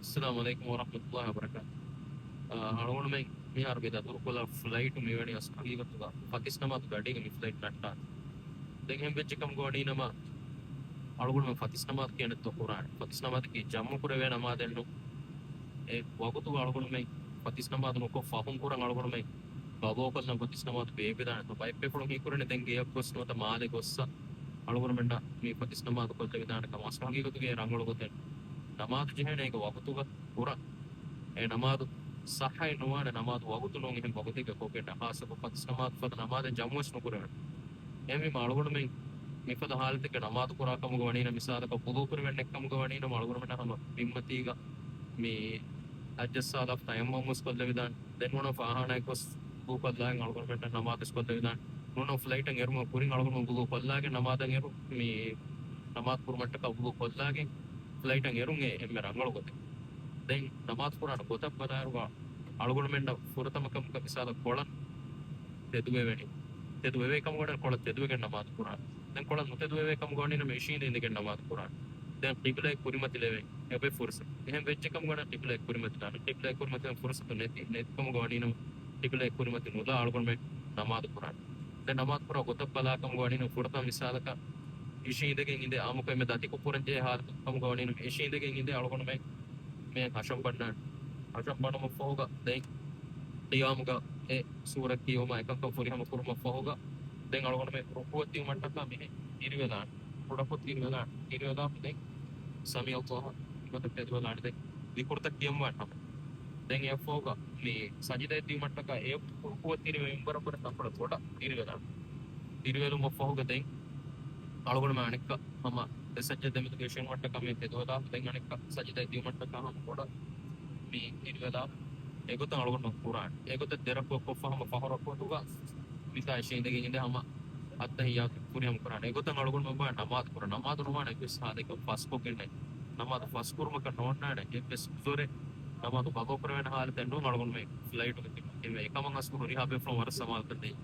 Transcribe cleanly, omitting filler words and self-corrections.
السلام عليكم ورحمة الله وبركاته. أنا من ميار بيدا تركولا فلايت ميواني أسكالي كتوغا فاتيسنما تغادي كمي فلايت ناتا دين هم بيجي كم غادي نما ألغون من فاتيسنما كيان تقران فاتيسنما كي جامو كره نما دينو وقتو ألغون من فاتيسنما نوكو فاهم كوران ألغون من بابو كلنا فاتيسنما بيبي دان تو باي بيفلو كي كورن دين جيا كوس نوتا مالي كوسا ألغون من دا مي فاتيسنما كول تبي دان كماسكالي كتوغي رانغولو كتن نما تجهنه كو وقتو كورا නමාදු සහයි නොවන නමාදු වගුතු නොන් එහෙම වගුතික කොකෙට හාසක පත් සමාත් පත නමාද ජම්මුස් නොකරන එමි මාළුගුණ මෙන් මිපද හාලතික නමාදු කුරා කමුග වණීන මිසාදක පුදූපුර වෙන්නෙක් කමුග වණීන මාළුගුණට හම බිම්මතිග මේ අජස්සාදක් තයම්ම මුස්කොල්ල විදාන් දෙන්වන ෆාහනයි කොස් බූපල්ලාගෙන් අලුගුණට නමාද ස්කොල්ල විදාන් නොන ෆ්ලයිටන් එරුම පුරින් අලුගුණ බුදු කොල්ලාගේ නමාදන් එරු මේ නමාත් පුරමට්ට කවුදු කොල්ලාගේ ෆ්ලයිටන් එරුන්ගේ එම්ම රංගලුගොතේ දැන් නමාත් පුරාණ ගොතක් බදාරුවා අලුගුණ මෙන්න පුරතමකම් කපිසාල කොළන් තෙදුවේ වෙණි තෙදුවේ වේකම් ගොඩ කොළ තෙදුවේගෙන් නමාත් පුරාණ දැන් කොළ නොතෙදුවේ වේකම් ගොඩින මේෂීන් ඉඳගෙන නමාත් පුරාණ දැන් ටිබ්ලේ කුරිමති ලෙවේ හැබැයි ෆුර්ස එහෙම වෙච්ච එකම ගොඩ ටිබ්ලේ කුරිමති දාන ටිබ්ලේ කුරිමති ෆුර්ස තුනේති නෙත්කම ගොඩින ටිබ්ලේ කුරිමති නුලා අලුගුණ මෙ නමාත් පුරාණ දැන් නමාත් පුරා ගොතක් බලාකම් ගොඩින පුරතම විසාලක ඉෂී ඉඳගෙන ඉඳ ආමුකෙ මෙ දති කුපුරන්ජේ හාරකම් ගොඩින ඉෂී ඉඳගෙන ඉඳ අලුගුණ මෙ මේ අශම්බනම ෆෝග දැන් ටියාමුග ඒ සූරක්කියෝම එකක ෆොරිහම කුරුම ෆෝග දැන් අලගොන මේ රුකුවති මට්ටක මෙහි ඉරිවෙලා පොඩපොත් ඉරිවෙලා දැන් සමියල් තෝහ ඉබත පෙදවලා දැන් විකුර්ත කියම් වටම දැන් ඒ ෆෝග මේ සජිදේ මට්ටක ඒ රුකුවති ඉරිවෙ ඉම්බරපර තපල පොඩ ඉරිවෙලුම ෆෝග දැන් අලගොන මාණික මම සජ්ජ දෙමිකේෂන් මට්ටක මේ පෙදවලා දැන් අනෙක් සජිදේ මට්ටක හම පොඩ මේ ඉරිවෙලා ඒකත් අලගොන පුරාණ ඒකත් දෙරප්ප කොෆහම පහරප්පතුගා විතා ඉෂින්දගෙන ඉඳ හම අත්තහියා පුරියම් කරාණ ඒකත් අලගොන මම නමාත් කර නමාත් නුවාන ඒක සාදක ෆස්කෝ කෙන්නේ නමාත් ෆස්කුර්ම ක නොන්නාඩ ඒකස් සොරේ නමාත් බගෝ කරවෙන හාල තෙන්නු අලගොන මේ ෆ්ලයිට් එක එකම අස්කු රිහාබේ ෆ්‍රොම් වර සමාල් කරන්නේ